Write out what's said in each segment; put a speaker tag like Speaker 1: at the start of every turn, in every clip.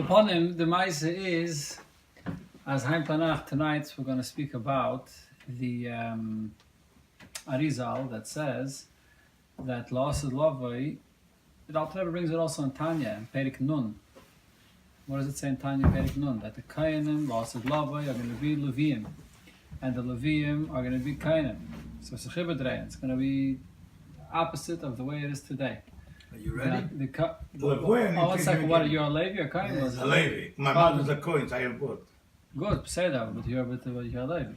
Speaker 1: Kohanim, the Maisa is, as Haim Tanach, tonight we're going to speak about the Arizal that says that La'asad Lavai, it Alter brings it also in Tanya, in Perik Nun. What does it say in Tanya, Perik Nun? That the Kohanim, La'asad Lavai, are going to be Levi'im, and the Levi'im are going to be Kohanim. So it's a Chibadrei, it's going to be opposite of the way it is today.
Speaker 2: Are you ready?
Speaker 1: One second. What are you, a Levi or Kohen?
Speaker 2: Yes, a Levi. My mom is a Kohen, so I am both.
Speaker 1: Good, say that, but you're a Levi.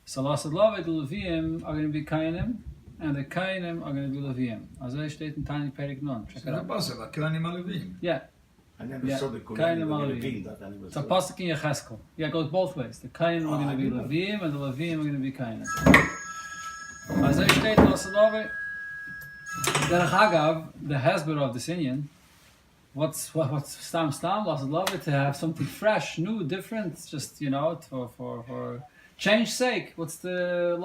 Speaker 1: So La'asad Lavai, the Levi'im are going to be Kohanim, and the Kohanim are going to be Levi'im. As I stated in Tanya Perik Nun. Check it out.
Speaker 2: Kohanim are Levi'im.
Speaker 1: Yeah.
Speaker 2: I never saw the
Speaker 1: Kohanim are Levi'im. It's a pasuk in Yecheskel. Yeah, it goes both ways. The Kohanim are going to be Levi'im, and the Levi'im are going to be Kohanim. As I stated, La'asad Lavai, Derech Hagav, the husband of this Indian, what's Stam La'asad Lavai, to have something fresh, new, different, just, for change sake. What's the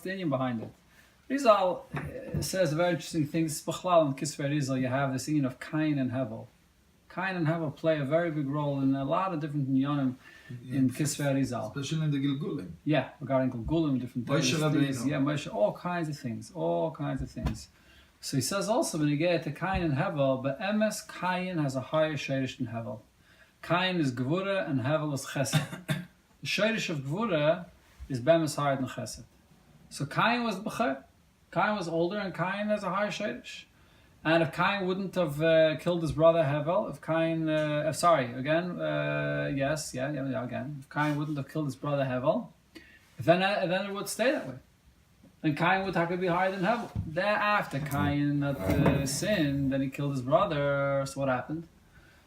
Speaker 1: Indian behind it? Rizal says very interesting things. B'chlal in Kisvei Rizal, you have this Indian of Cain and Hevel. Cain and Hevel play a very big role in a lot of different Inyanim in Kisvei Rizal.
Speaker 2: Especially in the Gilgulim.
Speaker 1: Yeah, regarding Gilgulim, different things. Yeah, Moshe, all kinds of things. So he says also when you get to Cain and Hevel, but Emes, Cain has a higher Sherish than Hevel. Cain is Gvura and Hevel is Chesed. The Sherish of Gvura is Bemes higher than Chesed. So Cain was B'cher. Cain was older and Cain has a higher Sherish. And if Cain wouldn't have killed his brother Hevel, if Cain, again. If Cain wouldn't have killed his brother Hevel, then it would stay that way. Then Cain would have to be higher than Hevel. Thereafter Cain had sinned, then he killed his brother. So what happened?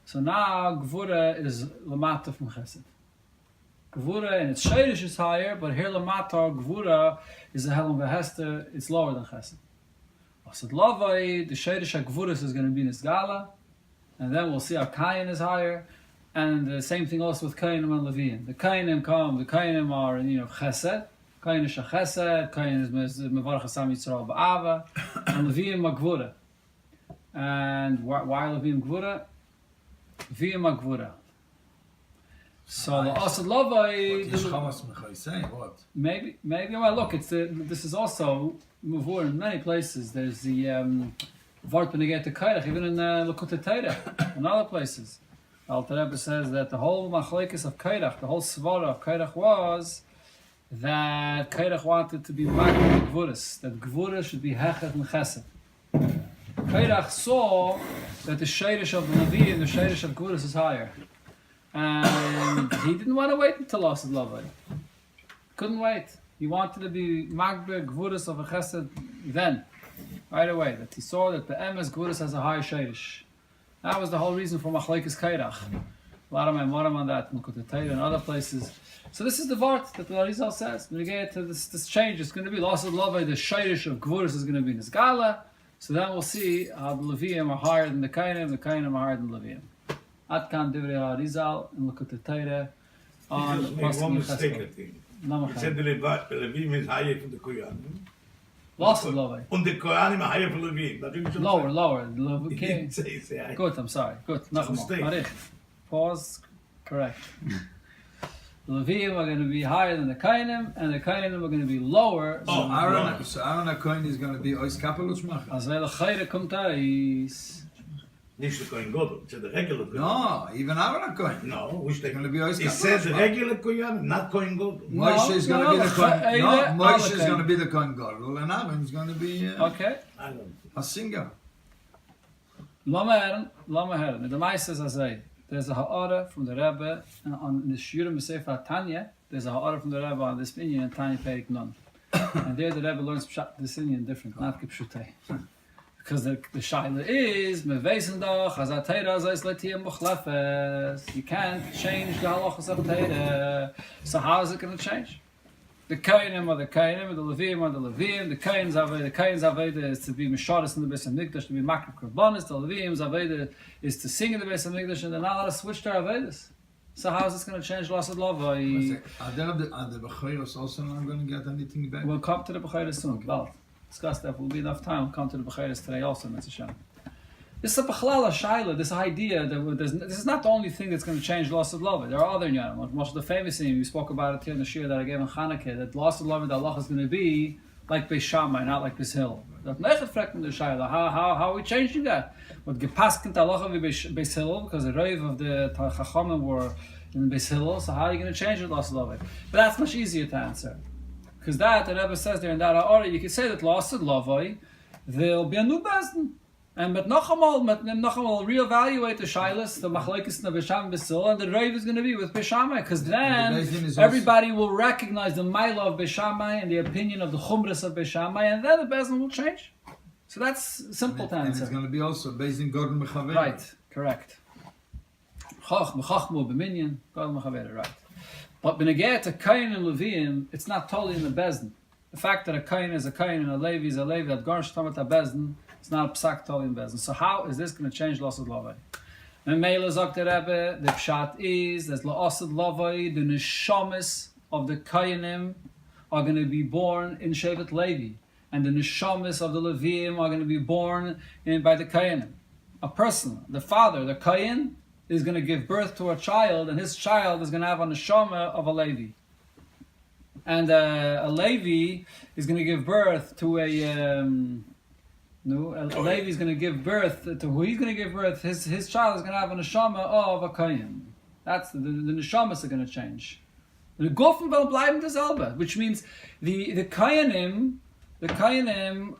Speaker 1: So now Gvura is Lamata from Chesed. Gvura and its Sherish is higher, but here Lamata Gvura is a Helam Vehester, it's lower than Chesed. La'asad Lavai, the Sherish HaGvuras is going to be Nisgala, and then we'll see how Cain is higher, and the same thing also with Kohanim and Levi'im. The Kohanim are in Chesed, Kohen is Chesed, Kohen is Mevarach Hasam Yisrael Ba'ava, and Levi'im are Gvura. And why Levi'im Gvura? Levi'im are Gvura. So La'asad Lavai.
Speaker 2: What?
Speaker 1: Maybe. Well, look, this is also Mavur in many places. There's the Vart Beneget Kairach, even in Lekutei Torah, and other places. Alter Rebbe says that the whole machlekes of Kairach, the whole svara of Kairach was that Kairach wanted to be back with Gvuras, that Gvuras should be Hechet and Chesed. Kairach saw that the Sherish of Navi and the Sherish of Gvuras is higher. And he didn't want to wait until La'asad Lavai. Couldn't wait. He wanted to be Magbe Gvuras of a Chesed then, right away. That he saw that the Emes Gvuras has a higher Sherish. That was the whole reason for Machlekes Kairach. A lot of Maimorim on that, Lekutei Torah and other places. So this is the Vart that the Arizal says. When we get to this change, it's going to be La'asad Lavai, the Sherish of Gvuras is going to be Nisgala. So then we'll see how the Levi'im are higher than the Kohanim are higher than the Levi'im. Atkan Divrei Arizal and Lekutei Torah on
Speaker 2: one mistake, I think. He said the Levi'im is higher than the Kohanim.
Speaker 1: La'asad Lavai.
Speaker 2: And the Kohanim are higher than Levi'im.
Speaker 1: Lower.
Speaker 2: He didn't say.
Speaker 1: Good, I'm sorry. Good. Nachmal. Pause. Correct. The Levi'im are going to be higher than the Kohanim, and the Kohanim are going to be lower.
Speaker 2: So Aaron HaKohen is going to be Ois Kapelus Mach.
Speaker 1: Azrael Chayre kommt Ais.
Speaker 2: Nicht the Kohen Gadol, it's the regular Kohen.
Speaker 3: No, even Aaron HaKohen.
Speaker 2: No, which they
Speaker 3: going to be Ois
Speaker 2: It says regular Kohen, not Kohen Gadol.
Speaker 3: Moshe is going to be the Kohen. No, Moshe is going to be the Kohen Gadol, and Aaron is going to be
Speaker 1: okay.
Speaker 3: A singer.
Speaker 1: Lama Herren. The Maisa says, there's a ha'ara from the Rebbe on the Shurim Sefer Tanya. There's a ha'ara from the Rebbe on this Inyan and Tanya Perik Nun. And there the Rebbe learns this Inyan different, not Kipshutei. Because the shaila is meveisendach as a teira as letiyem b'chlefes. You can't change the halachas of teira. So how is it going to change? The Kohanim are the Kohanim, the Levi'im are the Levi'im. The Kohen's aveda is to be misharis in the Beis Hamikdash, to be makar korbanos. The Levi'im's aveda is to sing in the Beis Hamikdash, and they're not allowed to switch their avedas. So how is this going to change La'asad Lavai?
Speaker 3: Are the Bechoros also not going to get anything back?
Speaker 1: We'll come to the Bechoros soon. Well, discuss that. Will be enough time. We'll come to the Bechoros today also, Mr. Shem. This is a b'chlal shaila, this idea that this is not the only thing that's going to change loss of love. There are other inyanim. Most of the famous thing, we spoke about it here in the shir that I gave in Chanukah, that loss of love, the Allah is going to be like Beis Shammai, not like Beis Hillel. How are we changing that? But gepaskent Allah Beis Hillel, because the rave of the Chachamim were in Beis Hillel, so how are you going to change the loss of love? But that's much easier to answer. Because that, the Rebbe says there in that order, you can say that loss of love, there'll be a new bezdin. And but Nochamal will reevaluate the Shilas, the Machlekes and the Besham Besil, and the Rave is going to be with Beshamai, because then everybody will recognize the Maila of Beshamai and the opinion of the Chumras of Beshamai, and then the Bezdin will change. So that's simple to answer.
Speaker 3: And it's going to be also based in Gordon Mechaver.
Speaker 1: Right, correct. Chachmu b'minyan, Gordon Mechaver, right. But when it gets to Kohen and Levi'im, it's not totally in the Bezdin. The fact that a Kohen is a Kohen and a Levi is a Levi, that Garsh Tamat Bezdin, it's not a psak totally in Bezdin. So how is this going to change L'Asad Lavai? And Meila Zok the Rebbe, the Pshat is, that L'Asad Lavai, the Neshamis of the Kohanim are going to be born in Shevet Levi. And the Neshamis of the Levi'im are going to be born by the Kohanim. A person, the father, the Kohen, is going to give birth to a child, and his child is going to have a Neshama of a Levi. And a Levi is going to give birth to a Levi is going to give birth to who he's going to give birth. His child is going to have a neshama of a kohen. That's the neshamas are going to change. The gufim will bleiben derselbe, which means the kohanim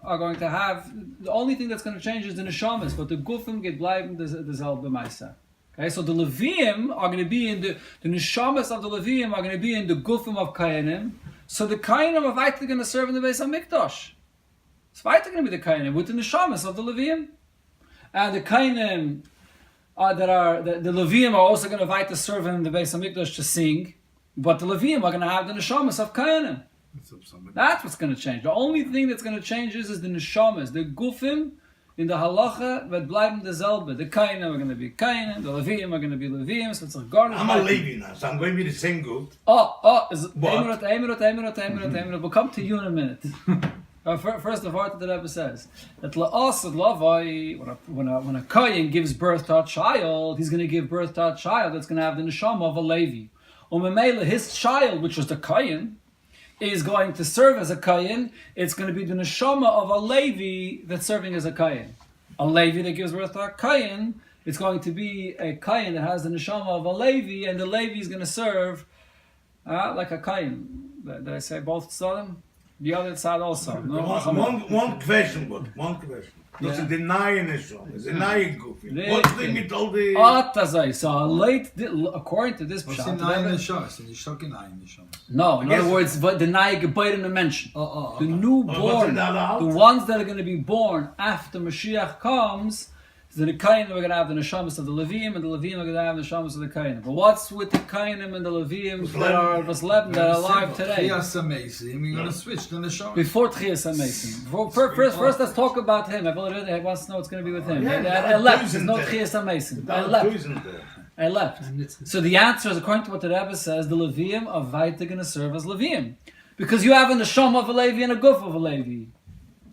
Speaker 1: are going to have, the only thing that's going to change is the neshamas, but the gufim get bleiben derselbe meisa. Okay, so the Levi'im are going to be in the neshamas of the Levi'im are going to be in the gufim of kohanim. So the kohanim are weiter going to serve in the Beis HaMikdash. It's weiter going to be the Kohanim with the neshamas of the Levi'im. And the Kohanim the Levi'im are also going to weiter serve in the Beis HaMikdash to sing, but the Levi'im are going to have the neshamas of Kohanim. That's what's going to change. The only thing that's going to change is the neshamas. The gufim in the halacha wird bleiben derselbe. The Kohanim are going to be Kohanim, the Levi'im are going to be Levi'im, so it's like garden.
Speaker 2: I'm a Levi now, so I'm going to be the same good.
Speaker 1: We'll come to you in a minute. First of all, the Rebbe says that la'asad lavai, when a kohen gives birth to a child, he's going to give birth to a child that's going to have the neshama of a Levi. Umemela, his child, which was the kohen, is going to serve as a kohen. It's going to be the neshama of a Levi that's serving as a kohen. A Levi that gives birth to a kohen, it's going to be a kohen that has the neshama of a Levi, and the Levi is going to serve like a kohen. Did I say both tzadim? The other side also. No?
Speaker 2: One question, but one question. Does it deny Neshama? Is denying Goofy? What's the thing with all the...
Speaker 1: So according to this pshat, no, in other words, but deny Gebet in the mention. The newborn, the ones that are going to be born after Moshiach comes, so the Kohanim are going to have the neshamas of the Levi'im, and the Levi'im are going to have the neshamas of the Kohanim. But what's with the Kohanim and the Levi'im that are alive today?
Speaker 3: We're going to switch the neshamas.
Speaker 1: Before Tchias HaMesim. First, let's talk about him. Everybody wants to know what's going to be with him. I left. There's no Tchias HaMesim. I left. So the answer is, according to what the Rebbe says, the Levi'im are weiter going to serve as Levi'im. Because you have a neshama of a Levi and a guf of a Levi.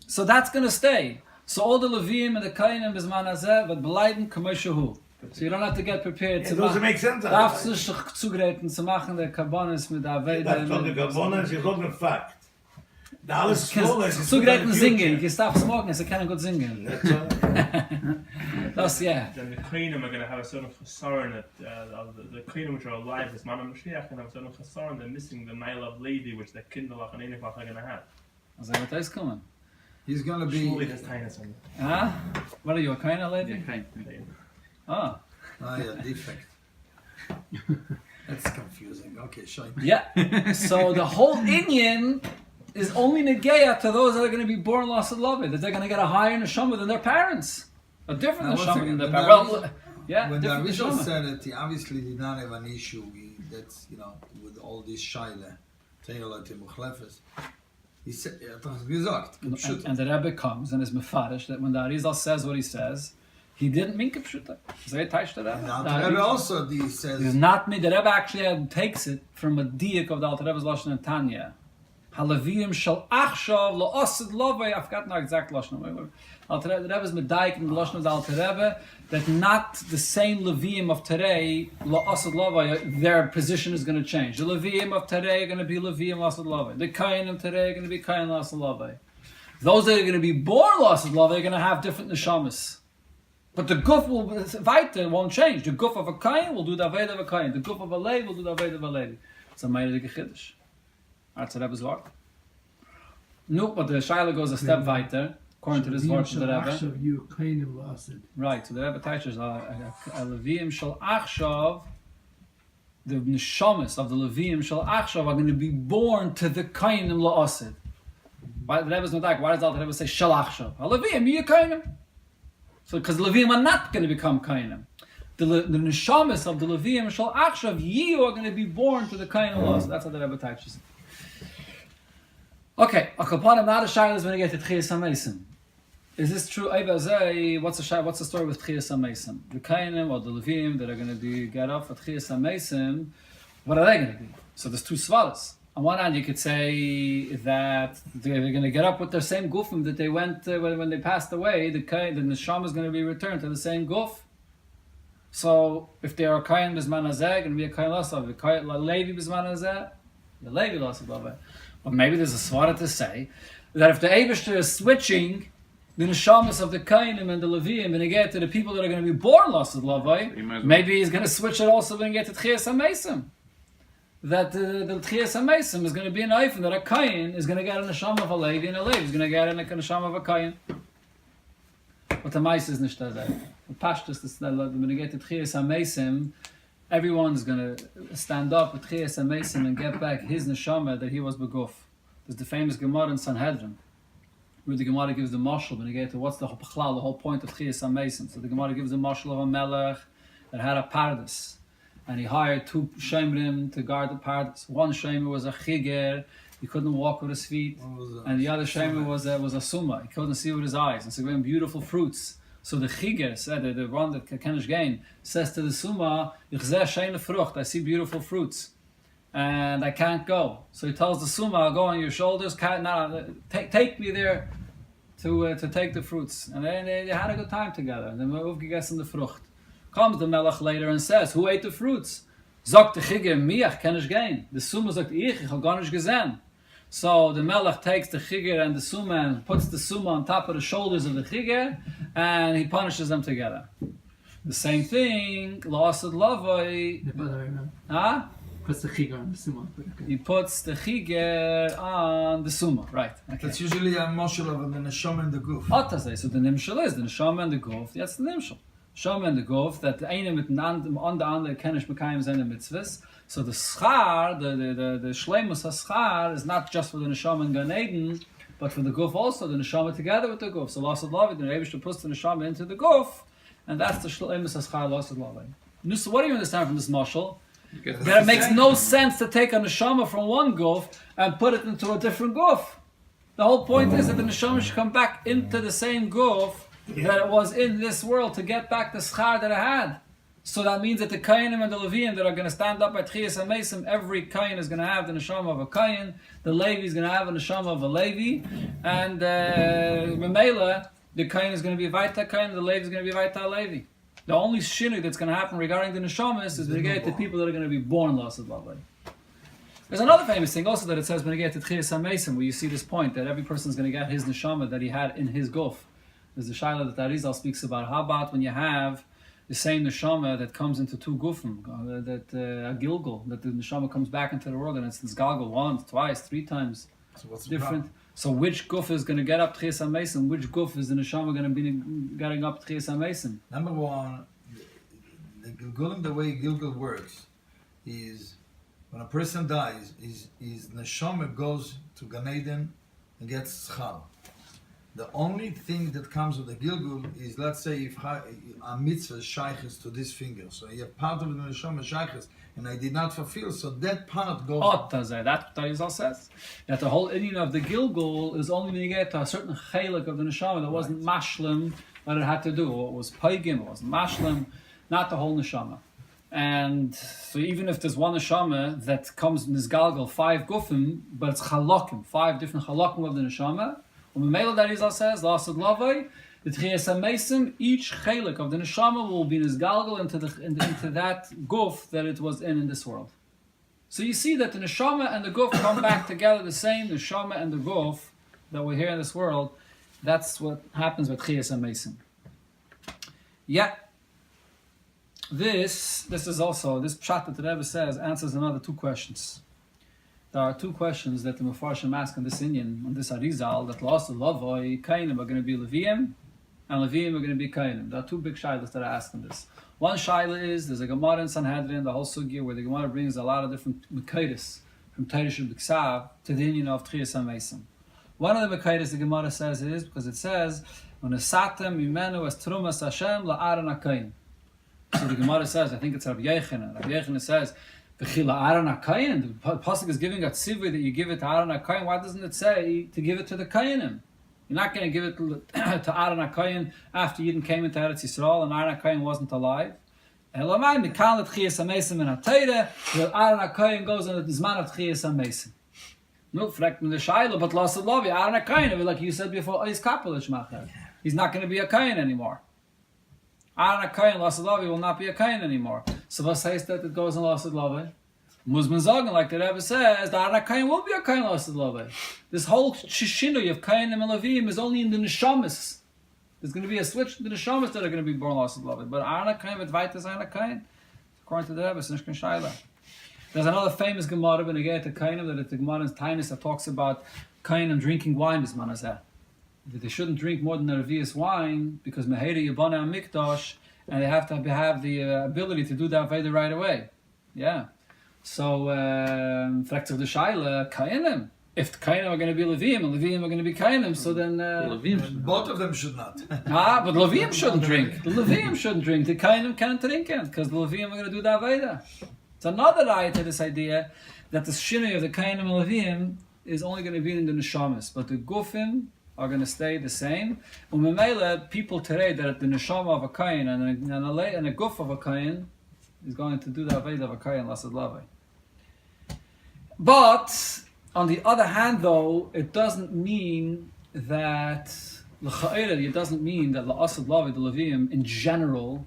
Speaker 1: So that's going to stay. So all the Levi'im and the Kohanim Bisman Hazeh, but bleiben kamoshehu. So you don't have to get prepared to
Speaker 2: doesn't make sense.
Speaker 1: Darfst du sich zugreten zu machen der Karbonis mit der Aveda.
Speaker 2: That's not the Karbonis, it's not the fact. The alles
Speaker 1: zugreten singen. You stop smoking, so can't go singen. That's yeah.
Speaker 4: Then the Kohanim are going to have a sort of chasaron that the Kohanim which are alive this man of Moshiach can have a sort of chasaron. They're missing the male of Levi which the kinderlach and enifach are going to have.
Speaker 1: Also what is coming?
Speaker 3: He's going to be...
Speaker 1: What are you, a kind of lady?
Speaker 3: Yeah, defect. That's confusing. Okay, sure.
Speaker 1: Yeah. So the whole Inyan is only negeya to those that are going to be born lost of love, that they're going to get a higher neshama than their parents. A different neshama than their parents.
Speaker 3: When the Arishal said that he obviously did not have an issue, that's, with all this shaila, Teolat Muchlefes. He said, and the Rebbe comes and is mefarish that when the Arizal says what he says, he didn't mean kipshuta. The Rebbe also says,
Speaker 1: it's not me. The Rebbe actually takes it from a diak of the Alter Rebbe's Lashon and Tanya. Levi'im shall achshav la'asid lovay. I've forgotten our exact lashon. The Rebbe is medayik in the lashon of the Alter Rebbe that not the same Levi'im of today la'asid lovay. Their position is going to change. The Levi'im of today are going to be Levi'im la'asid lovay. The Kohanim of today are going to be Kohanim la'asid lovay. Those that are going to be born la'asid lovay are going to have different neshamas. But the guf won't change. The guf of a Kohen will do the Aved of a Kohen. The guf of a Levi will do the Aved of a Levi. It's a Meirige Chiddush. That's the Rebbe's word. No, but the Shaila goes a step weiter, according to this word of the Rebbe. Right, so the Rebbe teaches a Levi'im shall achshav, the neshamas of the Levi'im shall achshav are going to be born to the Kohenim la'asid. Why the Rebbe's not like? Why does the Rebbe say shall achshav? A Levi'im, you Kohenim. So, because the Levi'im are not going to become Kohanim. The neshamas of the Levi'im shall achshav, ye are going to be born to the Kohanim laws. That's how the Rebbe teaches it. Okay, a kapanim not a shayla is when you get to Tchiyas HaMeisim. Is this true? What's the story with Tchiyas HaMeisim? The Kohanim or the Levi'im that are going to get up for Tchiyas HaMeisim, what are they going to be? So there's two svaras. On one hand, you could say that they're going to get up with their same gufim that they went when they passed away. The neshama is going to be returned to the same guf. So if they are kain b'zman hazeh, going to be a kain lasav. The Levi b'zman hazeh, the Levi lasav. But maybe there's a svara to say that if the Eibishter is switching the neshamas of the Kohanim and the Levi'im when they get to the people that are going to be born lasav lavai, maybe he's going to switch it also when you get to Tchiyas HaMeisim. That the Tchiyas HaMeisim is going to be an eifin, that a Kohen is going to get a neshama of a Levi, and a Levi is going to get a neshama of a Kohen. But the Meis is nicht da. The Pashtus is that when you get to Tchiyas HaMeisim, everyone's going to stand up with Tchiyas HaMeisim and get back his neshama that he was beguf. There's the famous Gemara in Sanhedrin, where the Gemara gives the mashal when you get to what's the whole point of Tchiyas HaMeisim. So the Gemara gives the mashal of a melech that had a pardes. And he hired two shemrim to guard the pardes. One shemer was a chiger, he couldn't walk with his feet, and the other shemer was a summa, he couldn't see with his eyes. And so he beautiful fruits. So the chiger said, the one that Kenish gain, says to the summa, ich seh sheine frucht, I see beautiful fruits, and I can't go. So he tells the summa, I'll go on your shoulders, take me there to take the fruits. And they had a good time together. And then we've gegessen the frucht. Comes the Melech later and says, who ate the fruits? Sagt the Chige, miach, kann ich gehen. The Summa sagt, ich habe gar nicht gesehen. So the Melech takes the Chige and the Summa and puts the Summa on top of the shoulders of the Chige, and he punishes them together. The same thing, La'asad Lavai. Huh?
Speaker 5: Puts the Chige on the Summa.
Speaker 1: He puts the Chige on the Summa, right. Okay.
Speaker 3: That's usually a moshel of the neshama and the guf.
Speaker 1: So the Nimshal is the Neshama and the Guf. That's the Nimshal. Shom and the Guf, that the eine mit on the andere kenish mekayim seine mitzvahs. So the schar, the shleimus haschar is not just for the neshama and Gan Eden, but for the Guf also, the neshama together with the Guf. So Lasad Lavi, the Rebbe puts the neshama into the Guf, and that's the shleimus haschar Lasad Lavi. So what do you understand from this mashal? That it makes no sense to take a neshama from one Guf and put it into a different Guf. The whole point is that the neshama should come back into the same Guf that it was in this world to get back the schar that it had. So that means that the Kohanim and the Levi'im that are going to stand up at Tchiyas HaMeisim, every Kohen is going to have the neshama of a Kohen, the Levi is going to have a neshama of a Levi, and Memela, the Kohen is going to be Vaita Kohen, the Levi is going to be Vaita Levi. The only shinu that's going to happen regarding the neshamas is when you get the people that are going to be born Lasad Lavai. There's another famous thing also that it says when you get to Tchiyas HaMeisim, where you see this point that every person is going to get his neshama that he had in his guf. There's a shaila that Arizal speaks about. How about when you have the same neshama that comes into two gufim, a gilgul, that the neshama comes back into the world and it's galgal once, twice, three times,
Speaker 3: So what's
Speaker 1: different. So which guf is going to get up Tchiyas HaMeisim? Which guf is the neshama going to be getting up Tchiyas HaMeisim?
Speaker 3: Number one, the Gilgulim, the way Gilgul works, is when a person dies, his neshama goes to Gan Eden and gets schal. The only thing that comes with the Gilgul is, let's say, if a mitzvah shayches to this finger, so you have part of the neshama shayches, and I did not fulfill, so that part goes.
Speaker 1: That's what Tarizal says. That the whole inyan of the Gilgul is only when you get to a certain chalik of the neshama that wasn't mashlim what it had to do. It was paigim, it was mashlim, not the whole neshama. And so even if there's one neshama that comes in this galgal 5 gufim, but it's halakim, 5 different halakim of the neshama. When Memela that Rizal says, Lasad Lavai, the Tchias HaMeisim, each chelik of the neshama will be in this galgal into that guf that it was in this world. So you see that the neshama and the guf come back together the same, the neshama and the guf that we're here in this world. That's what happens with Tchias HaMeisim. Yeah. This is also, this pshat that the Rebbe says answers another 2 questions. There are 2 questions that the Mefarshim ask on this Inyan, on this Arizal, that La'asad Lavoi, Kohanim are going to be Levi'im, and Levi'im are going to be Kohanim. There are 2 big shilas that are asked on this. One shaila is, there's a Gemara in Sanhedrin, the whole sugya, where the Gemara brings a lot of different Mekaitis, from Teirish and B'Ksav, to the Inyan of Tchias HaMeisim. One of the Mekaitis the Gemara says is, because it says, when Esatem Mimenu as Trumas Hashem La'aron HaKoyin. So the Gemara says, I think it's Rabbi Yechanan. Rabbi Yechanan says, "V'chila Aaron HaKoyin." The pasuk is giving a tzivui that you give it to Aaron HaKoyin. Why doesn't it say to give it to the Kohanim? You're not going to give it to Aaron HaKoyin after Yidden came into Eretz Yisrael and Aaron HaKoyin wasn't alive. Elamai mikal Tchias HaMeisim in HaTeireh. Aaron HaKoyin goes on the Zman of Tchias HaMeisim. No, fragt me the Shaila, but Lasad Lavi, Aaron HaKoyin, like you said before, Ois Kapelish Machar. He's not going to be a Kohen anymore. Aaron HaKoyin, Lasad Lavi, will not be a Kohen anymore. So what says that it goes in Lasad Lavi? Muzman Zogan, like the Rebbe says, the Aaron HaKoyin will be a Kohen Lasad Lavi. This whole Shishinui of Kohanim and Levi'im is only in the Neshamas. There's going to be a switch to the Neshamas that are going to be born Lasad Lavi. But Aaron HaKoyin, with Vaitas Aaron HaKoyin, according to the Rebbe, it's Nishkan Shaila. There's another famous Gemara when they get to Kohanim, that the Gemara in Tainus that talks about Kohanim drinking wine, this man is that they shouldn't drink more than a revius wine because Meheri Yabana Mikdash, and they have to have the ability to do that Veda right away. Yeah. So, fact of the Shaila, Kohanim. If the Kohanim are going to be Levi'im and Levi'im are going to be Kohanim, so then
Speaker 3: both of them should not.
Speaker 1: But Levi'im shouldn't drink. The Levi'im shouldn't drink. The Kohanim can't drink it because the Levi'im are going to do that Veda. It's another ayah to this idea that the shinui of the Kohanim and Levi'im is only going to be in the neshamas, but the gufim are going to stay the same. Umemela, people today that the neshama of a Kohen and a guf of a Kohen is going to do the avodah of a Kohen Lasad Lavi. But on the other hand, though, it doesn't mean that it doesn't mean that Lasad Lavi, the Levi'im in general,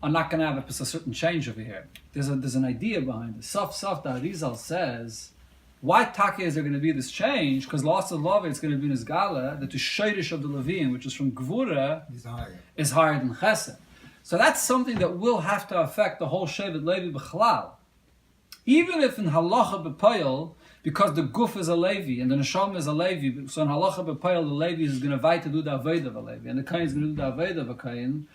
Speaker 1: are not going to have a certain change over here. There's an idea behind it. Saf the Arizal says, why Taka is there going to be this change? Because Lasad Lavi, it's going to be in his gala, that the Shayrish of the Levi'im, which is from Gvura, is higher than Chesed. So that's something that will have to affect the whole Shevet Levi B'chalal. Even if in Halacha B'Payel, because the Guf is a Levi and the Neshama is a Levi, so in Halacha B'Payel the Levi is going to fight to do the Avodah of a Levi, and the Kohen is going to do the Avodah of a Kohen,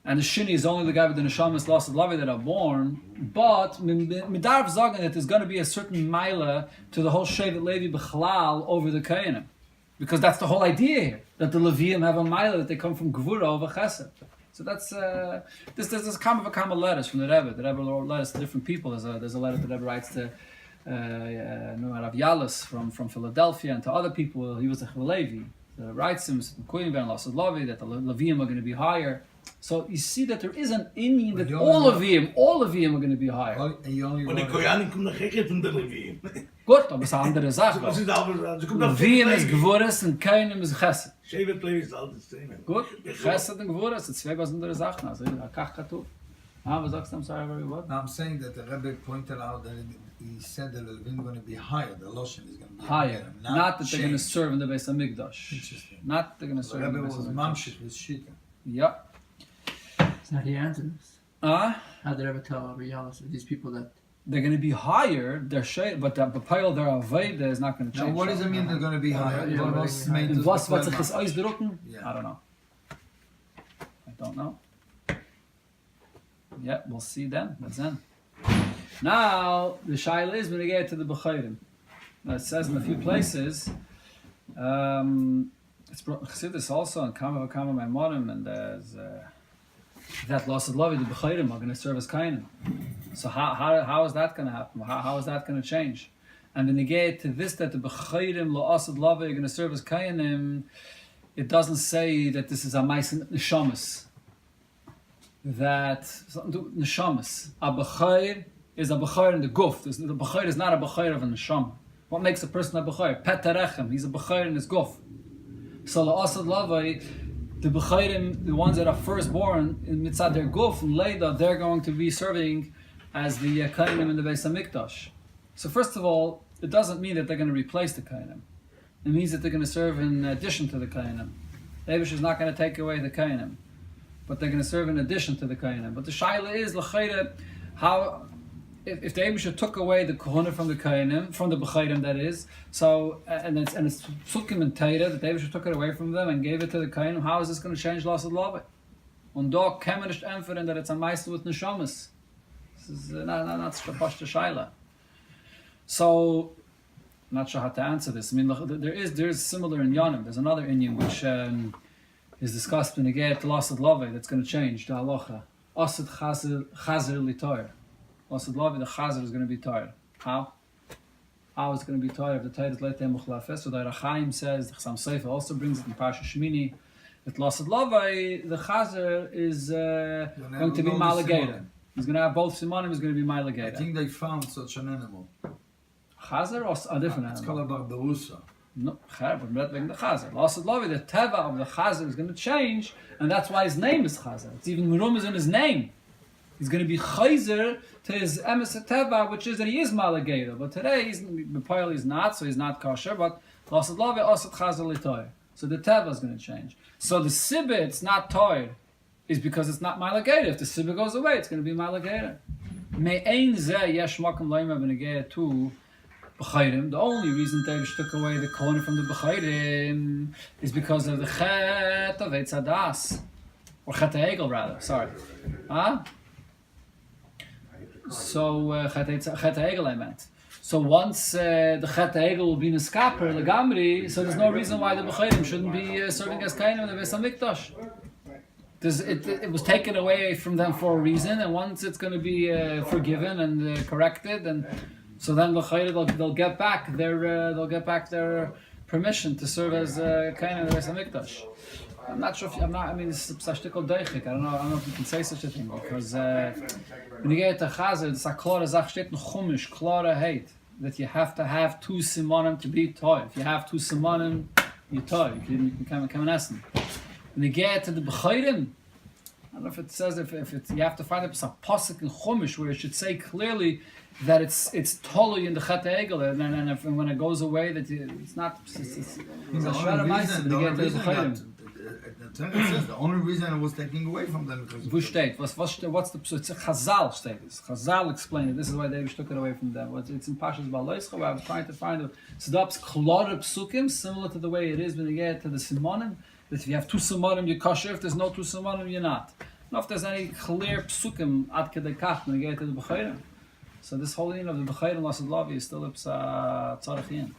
Speaker 1: and the Shini is only the guy with the Neshamas Lasad Lavi that are born. But Midarv Zagan that there's going to be a certain Maila to the whole Shevet Levi B'chalal over the Kohanim, because that's the whole idea here, that the Levi'im have a Maila, that they come from Gvura over Chesed. So that's there's Kama letters from the Rebbe. The Rebbe wrote letters to different people. There's a letter the Rebbe writes to Rav Yalis from Philadelphia, and to other people. He was a Levi. The writes him Kohen ben Lasad Lavi that the Levi'im are going to be higher. So you see that there is an Indian that all Levi'im are going to be higher.
Speaker 2: Und die Kohanim kommen noch Hechet von der Levi'im.
Speaker 1: Gut, aber es ist eine andere Sache. Levi'im ist Gvuras und Kohanim ist Chesed.
Speaker 2: Shevet Levi ist alles Thema.
Speaker 1: Gut, Chesed und Gvuras, das zwei was andere Sachen. Also, Kach Katuv. Was sagst du? I'm sorry, very what?
Speaker 3: No, I'm saying that the Rebbe pointed out that he said that the Levi'im are going to be higher. The Loshen is going to be
Speaker 1: higher. Not that they're going to serve in the Beis HaMikdash.
Speaker 3: Interesting.
Speaker 1: Not they're going to serve in the Beis HaMikdash.
Speaker 3: The Rebbe was mamshich with Shita.
Speaker 1: Yeah.
Speaker 5: How do you answer this? How did they ever tell Rabbi Yalis these people that
Speaker 1: they're going to be higher? They're shade, but the B'Payel, their Aveda is not going to change.
Speaker 3: Now, what does it mean they're going to be higher?
Speaker 1: Was sich das ausdrücken? I don't know. I don't know. Yeah, we'll see then. That's then. Now the shaila is when we get to the B'Chayrim. It says in a few places. It's Chassidus also in Kama V'Kama Maimonim, and there's that Lasad Lavi, the B'Chayrim are going to serve as Kohanim. So how is that going to happen? How is that going to change? And when you get to this, that the B'Chayrim Lasad Lavi are going to serve as Kohanim, it doesn't say that this is a Ma'asen Neshamas. that something to do with neshamas. A b'chayr is a b'chayr in the guf. The b'chayr is not a b'chayr of a neshama. What makes a person a b'chayr? Pet terechem. He's a b'chayr in his guf. So the asad lavai, the b'chayrim, the ones that are firstborn in mitzad their guf and leida, they're going to be serving as the Kohanim in the Beis Hamikdash. So first of all, it doesn't mean that they're going to replace the Kohanim. It means that they're going to serve in addition to the Kohanim. The Eibush is not going to take away the Kohanim, but they're going to serve in addition to the Kohanim. But the shaila is l'chayre, how if the Eibush took away the Kohanim from the Kohanim, from the B'chayrim that is, so and it's psukim and Torah that the Eibush took it away from them and gave it to the Kohanim, how is this going to change Lasad Lavai? Und da kann man nicht empfehlen that it's a meister with neshamas. This is not such a pashta shaila. So, not sure how to answer this. I mean, there is similar in Yanim. There's another inyan which is discussed in the Geit Lasad Lavai that's going to change the halacha. Asad chazer litor. Lasad Lavai, the chazer is going to be tired. How? How is it going to be tired? If the Torah is leitei muchlafes. So the Rachaim says, the Chasam Sofer also brings it in Parsha Shemini. That Lasad Lavai, the chazer is going to be malageda. He's going to have both simanim. He's going to be malageda.
Speaker 3: I think they found such an animal.
Speaker 1: Chazer or a different animal?
Speaker 3: It's called a barbarusa.
Speaker 1: No, but not the chazer. Lasad Lavai, the teva of the chazer is going to change, and that's why his name is chazer. It's even rumors in his name. He's going to be chazer to his emes teva, which is that he is malageda. But today he's not, so he's not kosher. But Lasad Lavai, asad chazer litoy. So the teva is going to change. So the sibba, it's not toy, is because it's not malageda. If the sibba goes away, it's going to be malageda. Me'ein zeh yesh makom loyma b'negeya to b'chayrim. The only reason they took away the kohen from the b'chayrim is because of the chet of Eitz Hadas, or chet ha'egel rather. Sorry, So chet ha'egel I meant. So once the chet ha'egel will be neskaper legamri, so there's no reason why the b'chayrim shouldn't be serving as kohanim in the Beis Hamikdash. It was taken away from them for a reason, and once it's going to be forgiven and corrected, and so then they'll get back their permission to serve as kohanim in the Beis Hamikdash. I'm not sure if I mean it's psashtikol deichik. I don't know if you can say such a thing because when you get to chazer, it's a klare zach steht in chumash, klare heit that you have to have two simanim to be toy. If you have two simanim, you're toy. You can come and essen. When you get to the b'chayrim, I don't know if it says if it's you have to find a pasuk in chumash where it should say clearly that it's totally in the chet ha'egel, and if, when it goes away that it's not. It's a shara ma'aser when you get to the b'chayrim.
Speaker 3: It says the only reason it was taken away from them because
Speaker 1: What's the it's a Chazal status. Chazal explained it. This is why they took it away from them. It's in Pashas Baloischa where I was trying to find a Tzedak's klare psukim similar to the way it is when you get to the Simonim. That if you have two Simonim, you're kosher. If there's no two Simonim, you're not. Not if there's any clear psukim ad kedei kach when you get to the B'chayrim. So this whole thing of the B'chayrim Lasad Lavai is still tzarech yin.